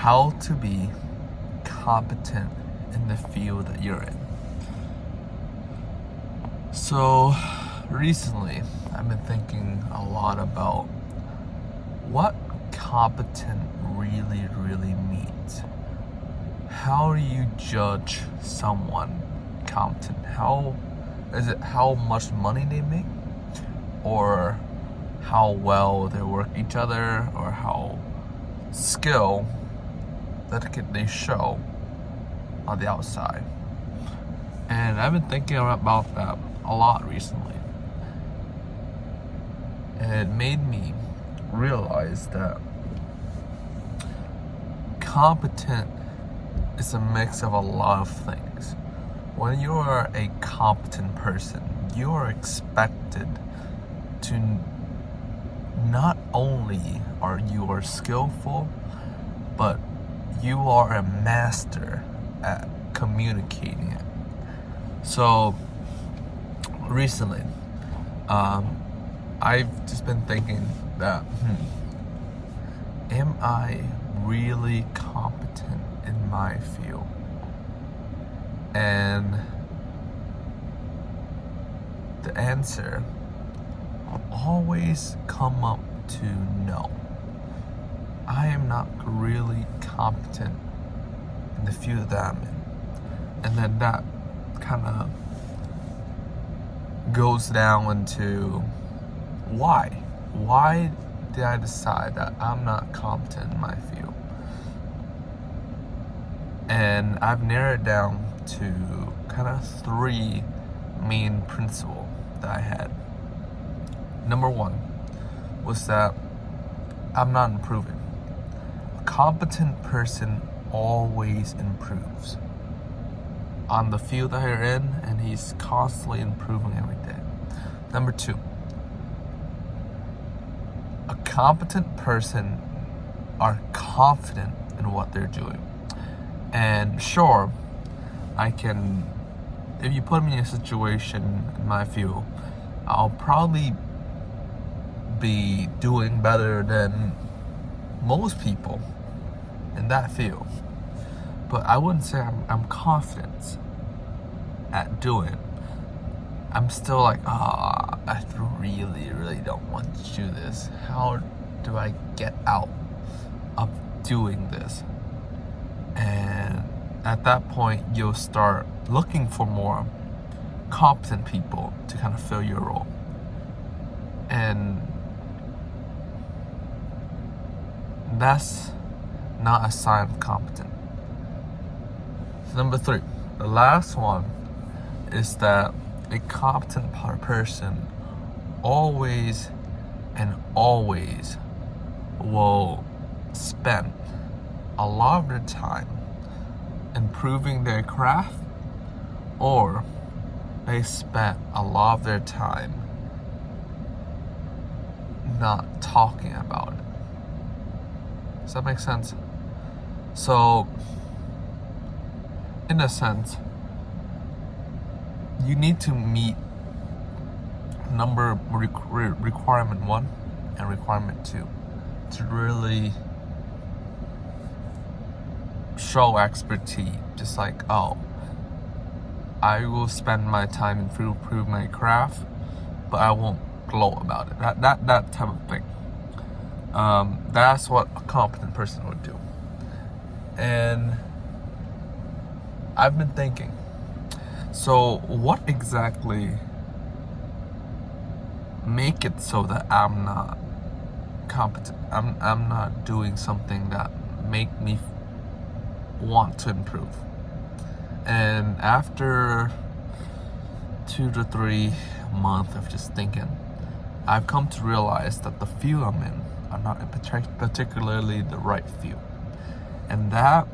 how to be competent in the field that you're in. So recently, I've been thinking a lot about what competent really means. How do you judge someone competent? Is it how much money they make? Or how well they work each other? Or how skill that they show on the outside? And I've been thinking about that a lot recently. And it made me realize that competent is a mix of a lot of things. When you are a competent person, you are expected to not only are you skillful, but you are a master at communicating it. So recently, I've just been thinking that, am I really competent in my field? And the answer will always come up to no. I am not really competent in the field that I'm in. And then that kind of goes down into why. Why did I decide that I'm not competent in my field? And I've narrowed down to kind of three main principles that I had. Number one was that I'm not improving. A competent person always improves on the field that you're in, and he's constantly improving every day. Number two, a competent person are confident in what they're doing. And sure, if you put me in a situation in my field, I'll probably be doing better than most people in that field. But I wouldn't say I'm confident at doing it. I'm still like, I really don't want to do this. How do I get out of doing this? And at that point, you'll start looking for more competent people to kind of fill your role. And that's not a sign of competence. Number three, the last one is that a competent person always will spend a lot of their time improving their craft, or they spend a lot of their time not talking about it. Does that make sense? So, in a sense, you need to meet requirement 1 and requirement 2 to really show expertise. Just like, I will spend my time to improve my craft, but I won't gloat about it. That type of thing. That's what a competent person would do. And I've been thinking, so what exactly make it so that I'm not competent? I'm not doing something that make me want to improve. And after 2 to 3 months of just thinking, I've come to realize that the field I'm in are not particularly the right field. And that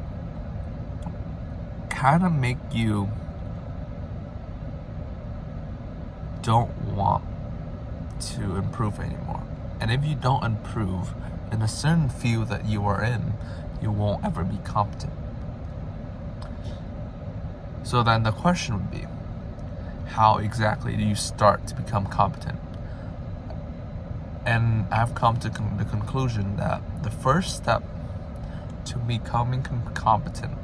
kind of make you don't want to improve anymore. And if you don't improve in a certain field that you are in, you won't ever be competent. So then the question would be, how exactly do you start to become competent? And I've come to the conclusion that the first step to becoming competent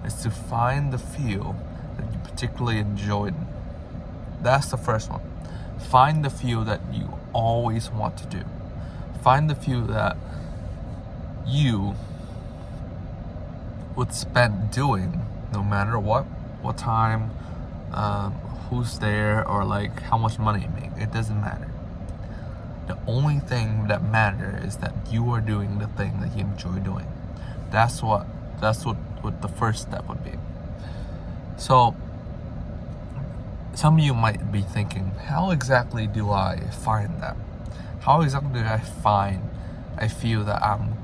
is to find the field that you particularly enjoyed. That's the first one. Find the field that you always want to do. Find the field that you would spend doing no matter what time, who's there, or like how much money you make. It doesn't matter. The only thing that matters is that you are doing the thing that you enjoy doing. That's what the first step would be. So some of you might be thinking, how exactly do I find that? How exactly do I feel that I'm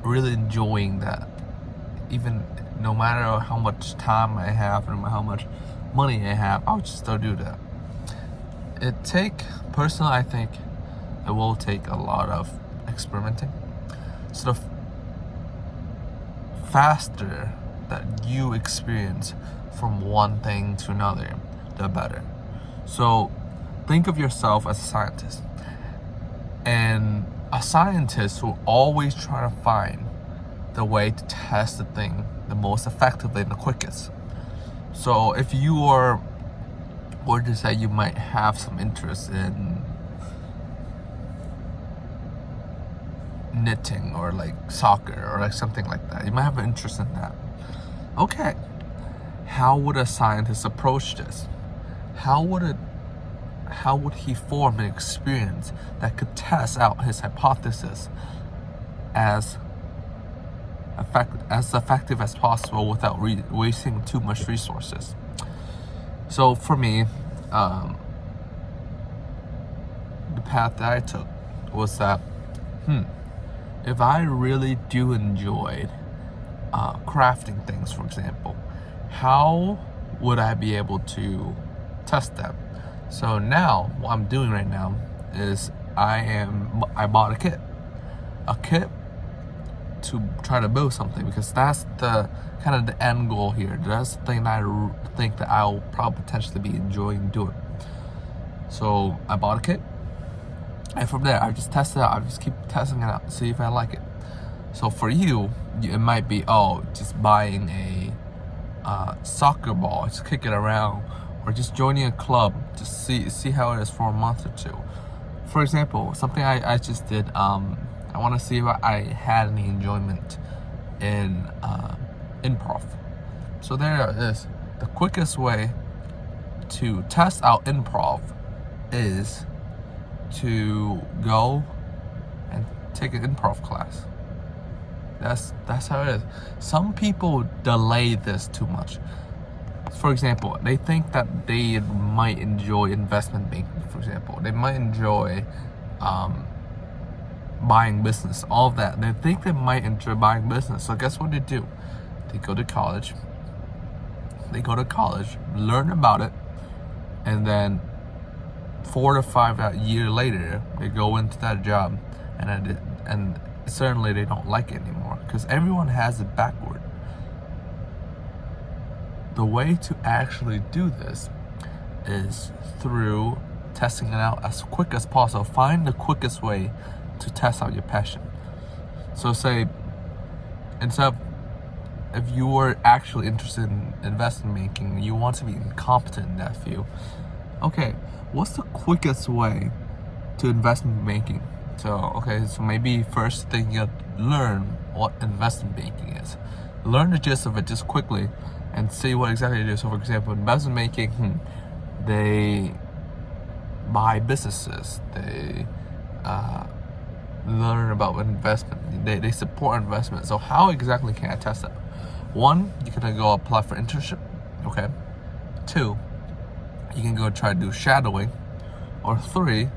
really enjoying that, even no matter how much time I have, no matter how much money I have, I'll just still do that. Personally, I think it will take a lot of experimenting. So the faster that you experience from one thing to another, the better. So think of yourself as a scientist. And a scientist will always try to find the way to test the thing the most effectively and the quickest. So if you were to say you might have some interest in knitting or like soccer or like something like that, you might have an interest in that. Okay, how would a scientist approach this? How would he form an experience that could test out his hypothesis as effective as possible without wasting too much resources? So for me, the path that I took was that, if I really do enjoy crafting things, for example, how would I be able to test that? So now, what I'm doing right now is I bought a kit to try to build something, because that's the kind of the end goal here. That's the thing that I think that I'll probably potentially be enjoying doing. So I bought a kit, and from there I just test it out. I just keep testing it out, see if I like it. So for you, it might be just buying a soccer ball, just kick it around, or just joining a club to see how it is for a month or two. For example, something I just did, I want to see if I had any enjoyment in improv. So there it is. The quickest way to test out improv is to go and take an improv class. That's how it is. Some people delay this too much. For example, they think that they might enjoy investment banking, for example. They might enjoy buying business, all of that. They think they might enjoy buying business. So guess what they do? They go to college, learn about it, and then 4 to 5 years later, they go into that job, and certainly they don't like it anymore, because everyone has it backward. The way to actually do this is through testing it out as quick as possible. Find the quickest way to test out your passion. So say, if you were actually interested in investment banking, you want to be competent in that field, okay, what's the quickest way to investment banking? So maybe first thing you have to learn what investment banking is. Learn the gist of it just quickly and see what exactly it is. So for example, investment banking, they buy businesses, they learn about investment, they support investment. So how exactly can I test that? 1, you can go apply for internship. Okay. 2, you can go try to do shadowing. Or 3,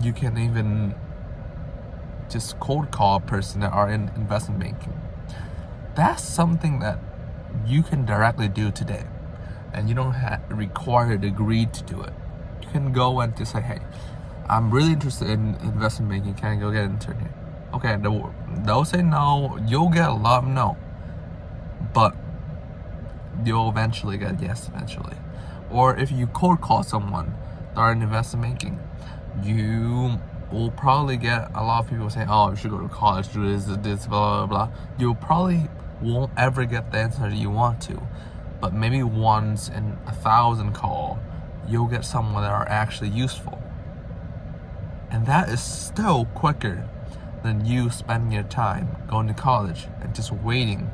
you can even just cold call a person that are in investment banking. That's something that you can directly do today, and you don't require a degree to do it. You can go and just say, hey, I'm really interested in investment banking, can I go get an intern here? Okay, they'll say no, you'll get a lot of no, but you'll eventually get yes eventually. Or if you cold call someone that are in investment banking, you will probably get a lot of people saying, oh, you should go to college, do this, blah, blah, blah. You probably won't ever get the answer you want to. But maybe once in 1,000 call, you'll get someone that are actually useful. And that is still quicker than you spending your time going to college and just waiting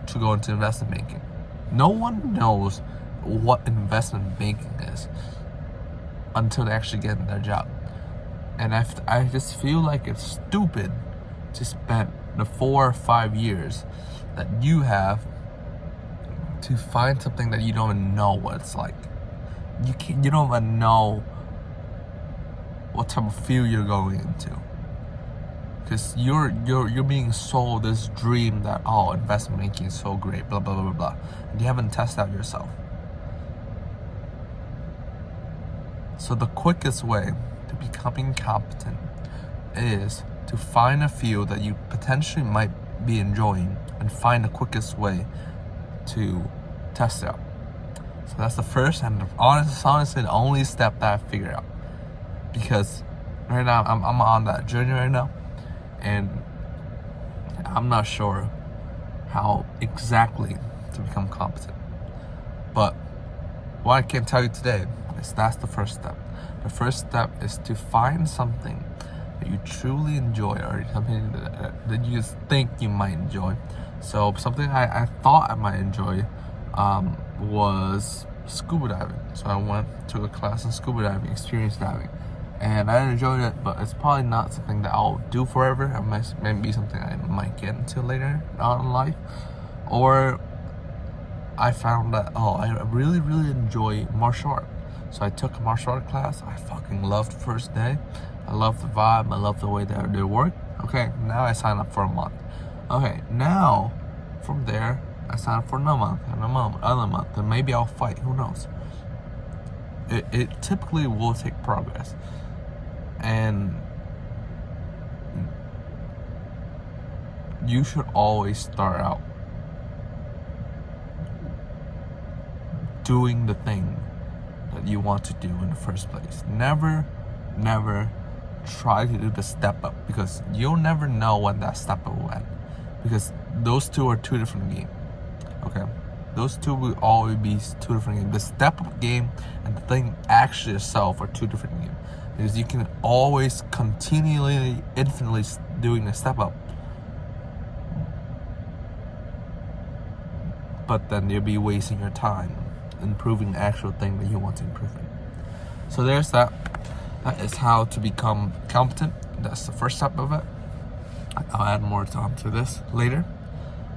to go into investment banking. No one knows what investment banking is until they actually get in their job. And I just feel like it's stupid to spend the 4 or 5 years that you have to find something that you don't even know what it's like. You don't even know what type of field you're going into, because you're being sold this dream that, oh, investment banking is so great, blah blah blah blah blah, and you haven't tested out yourself. So the quickest way to becoming competent is to find a field that you potentially might be enjoying and find the quickest way to test it out. So that's the first and honestly the only step that I figured out, because right now I'm on that journey right now, and I'm not sure how exactly to become competent. But what I can tell you today is that's the first step. The first step is to find something that you truly enjoy, or something that you just think you might enjoy. So something I thought I might enjoy was scuba diving. So I went to a class in scuba diving, experience diving, and I enjoyed it, but it's probably not something that I'll do forever. It might be something I might get into later on in life. Or I found that, oh, I really enjoy martial art. So I took a martial art class. I fucking loved the first day. I loved the vibe. I loved the way that they work. Okay, now I sign up for a month. Okay, now from there I sign up for another month, and maybe I'll fight. Who knows? It typically will take progress, and you should always start out doing the thing that you want to do in the first place. Never try to do the step up, because you'll never know when that step up will end, because those two are two different games. Okay, those two will always be two different games. The step up game and the thing actually itself are two different games, because you can always continually infinitely doing the step up, but then you'll be wasting your time improving the actual thing that you want to improve in. So there's that. That is how to become competent. That's the first step of it. I'll add more time to this later.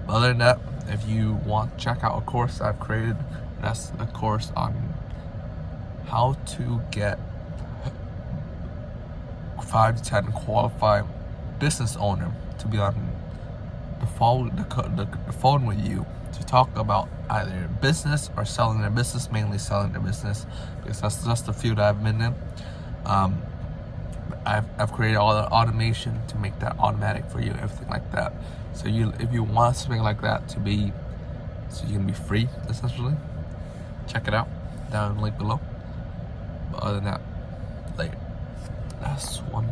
But other than that, if you want to check out a course I've created, that's a course on how to get 5 to 10 qualified business owner to be on the phone with you to talk about either business or selling their business, mainly selling their business, because that's the field I've been in. I've created all the automation to make that automatic for you, everything like that. So if you want something like that so you can be free, essentially, check it out down in the link below. But other than that, later. That's one.